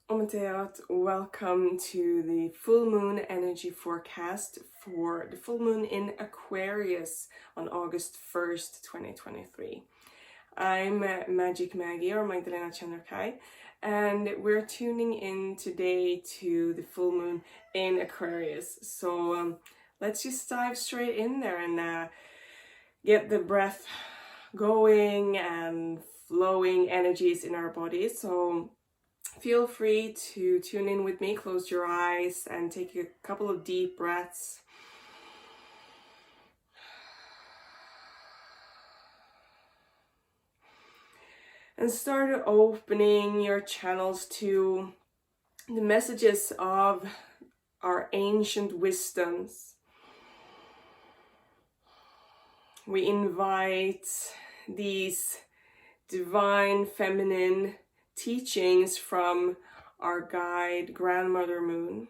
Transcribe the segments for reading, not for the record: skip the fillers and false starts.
Welcome to the full moon energy forecast for the full moon in Aquarius on August 1st, 2023. I'm Magic Maggie or Magdalena Chandrakaí, and we're tuning in today to the full moon in Aquarius. So let's just dive straight in there and get the breath going and flowing energies in our bodies. So feel free to tune in with me, close your eyes and take a couple of deep breaths. And start opening your channels to the messages of our ancient wisdoms. We invite these divine feminine teachings from our guide, Grandmother Moon.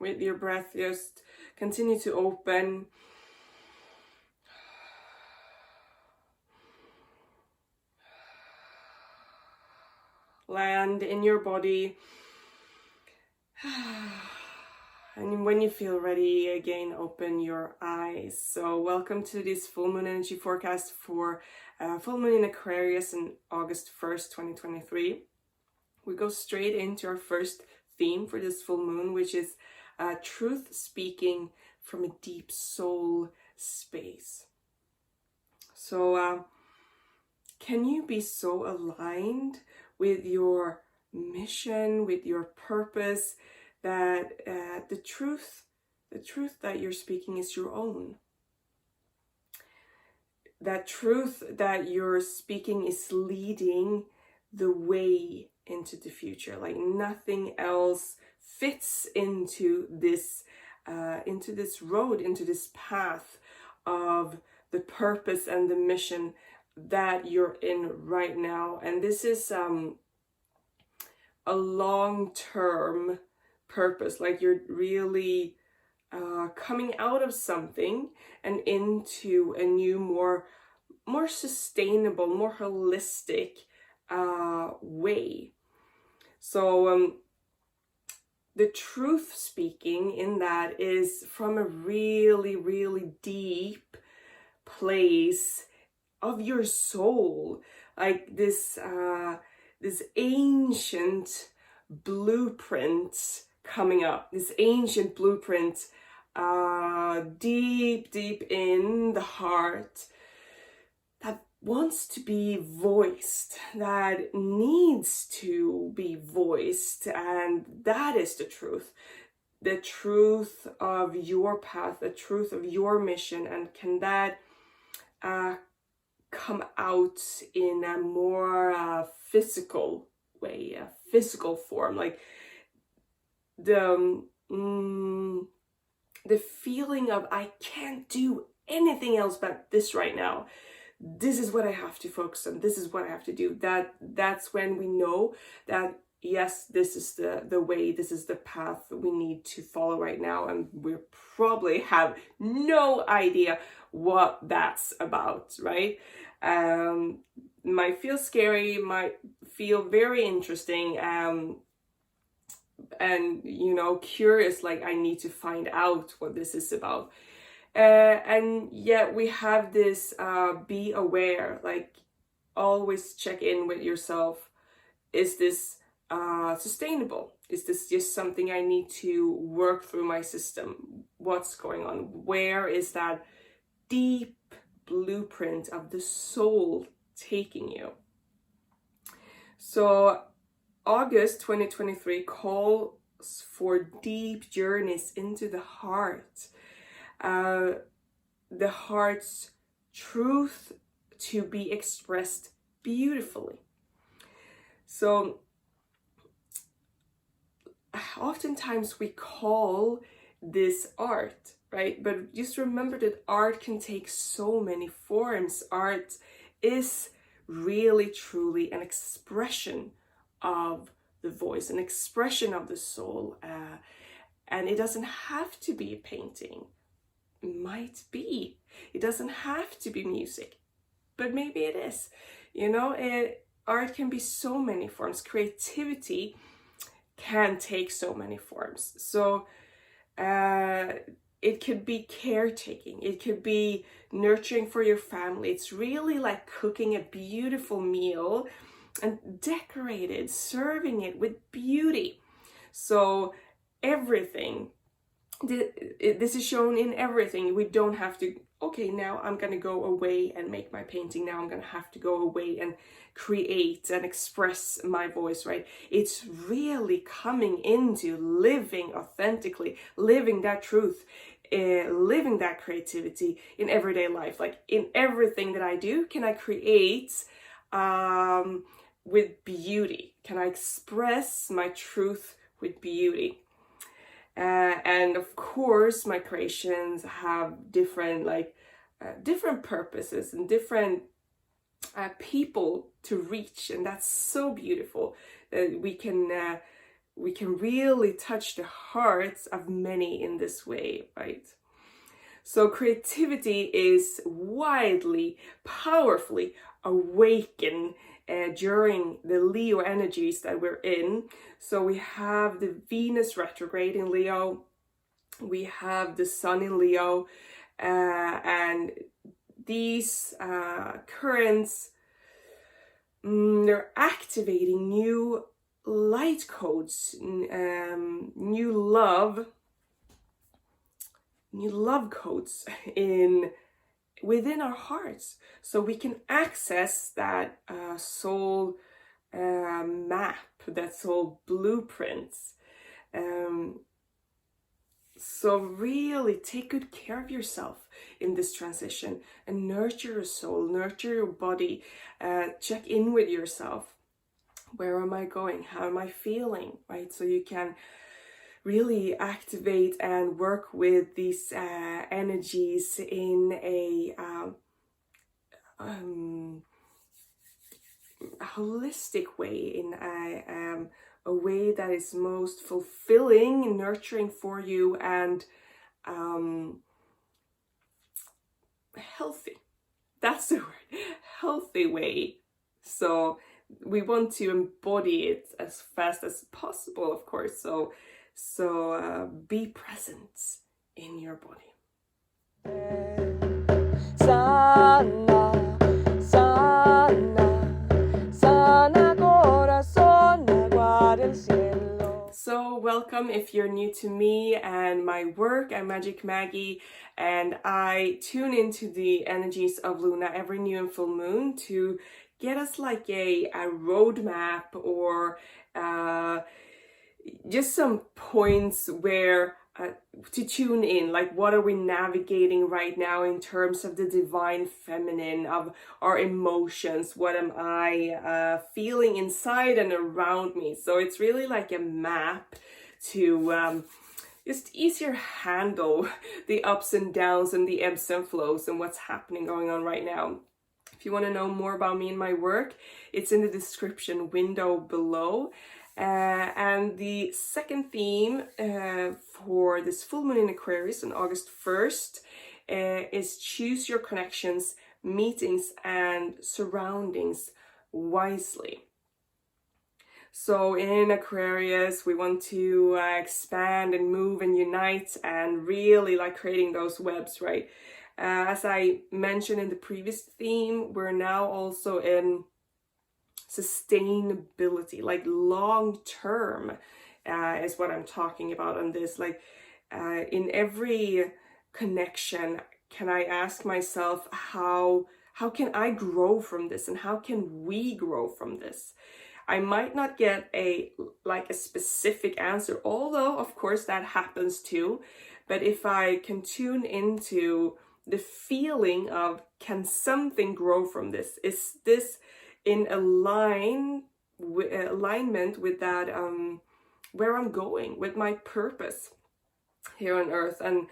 With your breath, just continue to open. Land in your body. And when you feel ready, again, open your eyes. So welcome to this full moon energy forecast for full moon in Aquarius on August 1st, 2023. We go straight into our first theme for this full moon, which is truth speaking from a deep soul space. So can you be so aligned with your mission, with your purpose, that the truth that you're speaking is your own? That truth that you're speaking is leading the way into the future. Like nothing else fits into this road, into this path of the purpose and the mission that you're in right now. And this is a long-term purpose, like you're really coming out of something and into a new, more sustainable, more holistic way. So the truth speaking in that is from a really, really deep place of your soul, like this ancient blueprint coming up, this ancient blueprint deep in the heart that wants to be voiced, that needs to be voiced, and that is the truth of your path, the truth of your mission. And can that come out in a more physical way, a physical form, like the feeling of I can't do anything else but this right now. This is what I have to focus on. This is what I have to do. That's when we know that yes, this is the way, this is the path we need to follow right now, and we probably have no idea what that's about, right? Might feel scary, might feel very interesting, and curious, like I need to find out what this is about. And yet we have this be aware, like always check in with yourself. Is this sustainable? Is this just something I need to work through my system? What's going on? Where is that deep blueprint of the soul taking you? So August 2023 calls for deep journeys into the heart, the heart's truth to be expressed beautifully. So oftentimes we call this art, right? But just remember that art can take so many forms. Art is really truly an expression of the voice, an expression of the soul, and it doesn't have to be a painting. It might be. It doesn't have to be music, but maybe it is. You know, art can be so many forms. Creativity can take so many forms. So it could be caretaking, it could be nurturing for your family. It's really like cooking a beautiful meal and decorate it, serving it with beauty. So everything, this is shown in everything. We don't have to, okay, now I'm gonna go away and make my painting. Now I'm gonna have to go away and create and express my voice, right? It's really coming into living authentically, living that truth, living that creativity in everyday life. Like in everything that I do, can I create with beauty? Can I express my truth with beauty? And of course, my creations have different different purposes and different people to reach, and that's so beautiful that we can really touch the hearts of many in this way, right? So creativity is widely, powerfully awakened during the Leo energies that we're in. So we have the Venus retrograde in Leo, we have the Sun in Leo, and these currents, they're activating new light codes, new love codes within our hearts, so we can access that soul map, that soul blueprints. So really take good care of yourself in this transition and nurture your soul, nurture your body, check in with yourself. Where am I going? How am I feeling? Right? So you can really activate and work with these energies in a holistic way, in a way that is most fulfilling and nurturing for you, and healthy. That's the word, healthy way. So we want to embody it as fast as possible, of course. So be present in your body. Sana, sana, sana corazón, agua del cielo. So welcome if you're new to me and my work. I'm Magic Maggie, and I tune into the energies of Luna every new and full moon to get us like a roadmap, or just some points where to tune in, like what are we navigating right now in terms of the divine feminine, of our emotions, what am I feeling inside and around me. So it's really like a map to just easier handle the ups and downs and the ebbs and flows and what's happening going on right now. If you want to know more about me and my work, it's in the description window below. And the second theme for this full moon in Aquarius on August 1st is choose your connections, meetings, and surroundings wisely. So in Aquarius, we want to expand and move and unite and really like creating those webs, right? As I mentioned in the previous theme, we're now also in sustainability, like long term is what I'm talking about on this. Like in every connection, can I ask myself how can I grow from this, and how can we grow from this? I might not get a specific answer, although of course that happens too. But if I can tune into the feeling of, can something grow from this? Is this in alignment with that, where I'm going, with my purpose here on earth? And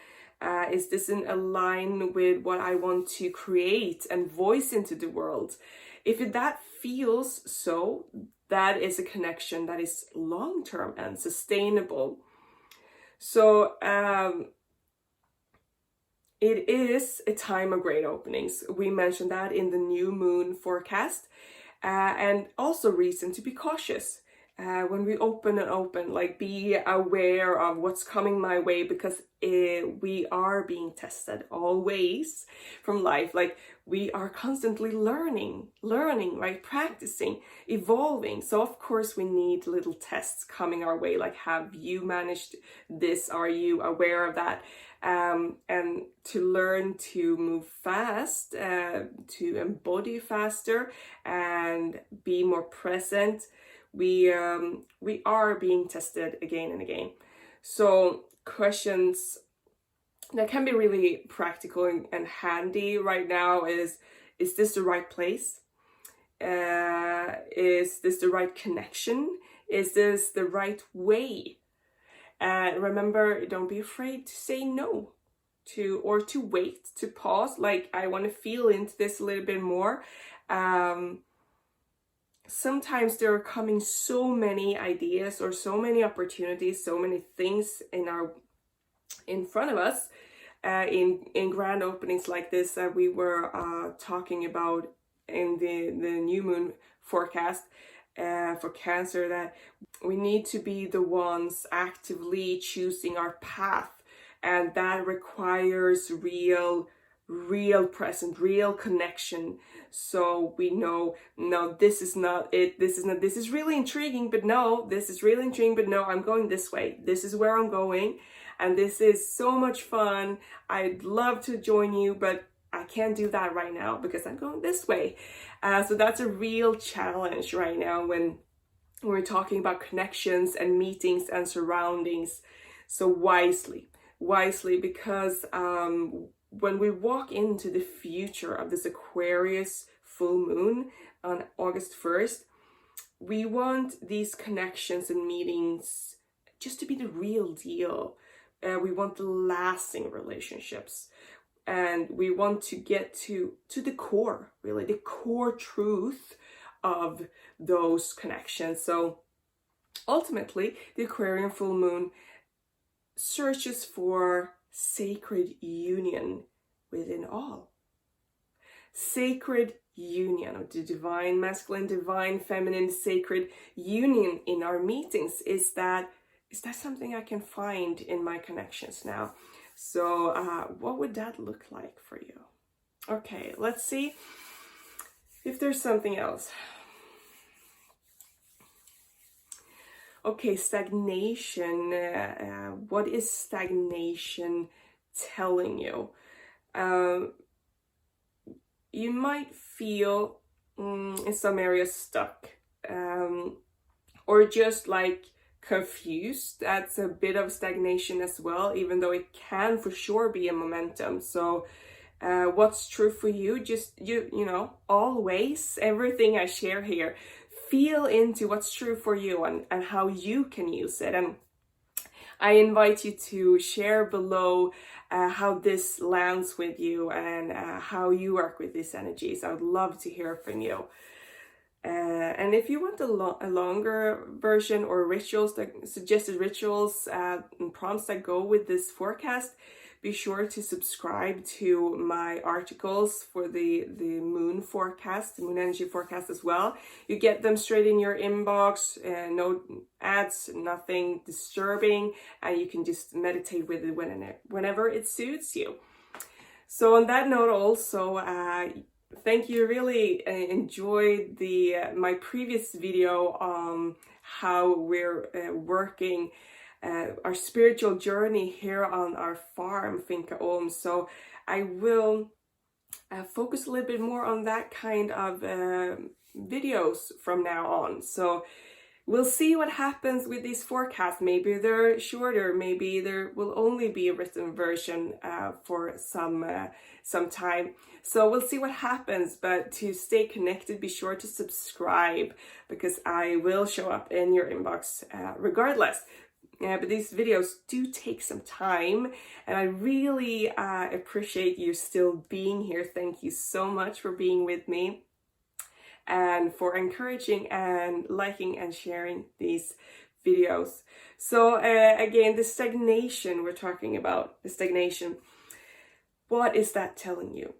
is this in align with what I want to create and voice into the world? If that feels so, that is a connection that is long-term and sustainable. So it is a time of great openings. We mentioned that in the new moon forecast, and also reason to be cautious. When we open, like be aware of what's coming my way, because we are being tested always from life. Like we are constantly learning, right? Practicing, evolving. So of course we need little tests coming our way. Like, have you managed this? Are you aware of that? And to learn to move fast, to embody faster and be more present. We are being tested again and again. So questions that can be really practical and handy right now is this the right place? Is this the right connection? Is this the right way? And remember, don't be afraid to say no, or to wait, to pause. Like, I want to feel into this a little bit more. Sometimes there are coming so many ideas or so many opportunities, so many things in front of us, in grand openings like this that we were talking about in the new moon forecast for Cancer, that we need to be the ones actively choosing our path, and that requires real present, real connection. So we know, no, this is not it, this is really intriguing, but no, this is really intriguing, but no, I'm going this way, this is where I'm going, and this is so much fun, I'd love to join you, but I can't do that right now because I'm going this way. So that's a real challenge right now when we're talking about connections and meetings and surroundings. So wisely, because when we walk into the future of this Aquarius full moon on August 1st, we want these connections and meetings just to be the real deal. We want the lasting relationships. And we want to get to the core, really, the core truth of those connections. So ultimately, the Aquarian full moon searches for sacred union within all. Sacred union of the divine masculine, divine feminine, sacred union in our meetings. Is that something I can find in my connections now? So what would that look like for you? Okay, let's see if there's something else. Okay, stagnation. What is stagnation telling you? You might feel in some areas stuck, or just like confused. That's a bit of stagnation as well, even though it can for sure be a momentum. So what's true for you, just you know, always, everything I share here, feel into what's true for you and how you can use it. And I invite you to share below how this lands with you and how you work with these energies. I would love to hear from you. And if you want a longer version or rituals, suggested rituals and prompts that go with this forecast, be sure to subscribe to my articles for the moon forecast, the moon energy forecast as well. You get them straight in your inbox, no ads, nothing disturbing, and you can just meditate with it whenever it suits you. So on that note also, thank you. Really enjoyed my previous video on how we're working our spiritual journey here on our farm, Finca Om. So I will focus a little bit more on that kind of videos from now on. So we'll see what happens with these forecasts. Maybe they're shorter, maybe there will only be a written version for some time. So we'll see what happens, but to stay connected, be sure to subscribe, because I will show up in your inbox regardless. But these videos do take some time, and I really appreciate you still being here. Thank you so much for being with me and for encouraging and liking and sharing these videos. So again, the stagnation we're talking about, the stagnation. what is that telling you?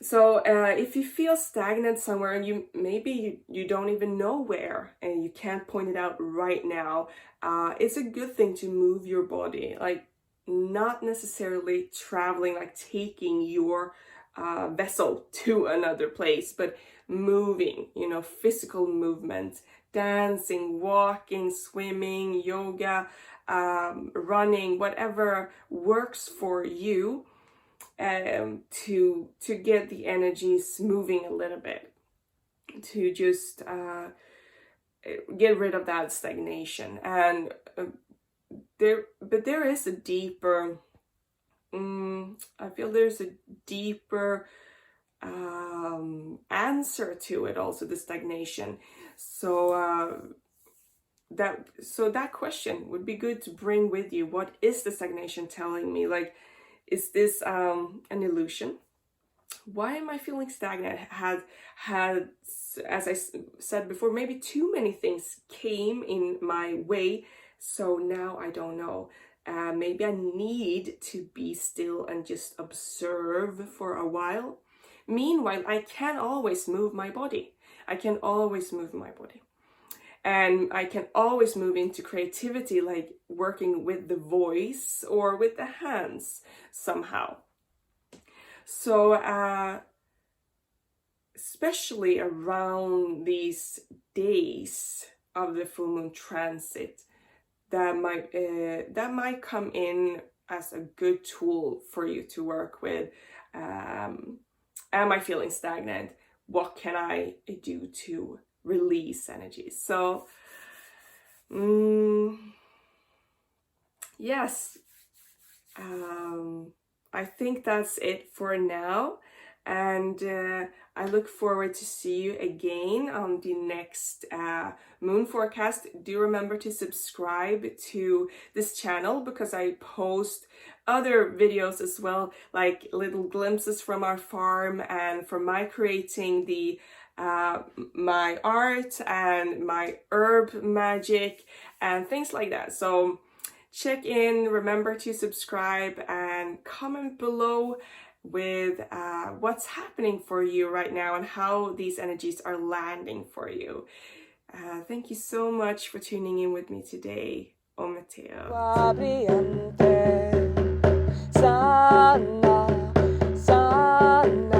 So if you feel stagnant somewhere and you don't even know where and you can't point it out right now, it's a good thing to move your body, like not necessarily traveling, like taking your vessel to another place, but moving, physical movement, dancing, walking, swimming, yoga, running, whatever works for you. To get the energies moving a little bit, to just get rid of that stagnation. And there is a deeper, I feel there's a deeper answer to it also, the stagnation. So that question would be good to bring with you. What is the stagnation telling me? Like, is this an illusion? Why am I feeling stagnant? Had, as I said before, maybe too many things came in my way, so now I don't know. Maybe I need to be still and just observe for a while. Meanwhile, I can always move my body. And I can always move into creativity, like working with the voice or with the hands somehow. So especially around these days of the full moon transit, that might come in as a good tool for you to work with. Am I feeling stagnant? What can I do to release energy? So yes, I think that's it for now, and I look forward to see you again on the next moon forecast. Do remember to subscribe to this channel, because I post other videos as well, like little glimpses from our farm and from my creating the my art and my herb magic and things like that. So check in, remember to subscribe, and comment below with what's happening for you right now and how these energies are landing for you. Thank you so much for tuning in with me today. Ometeo. Sana, sana.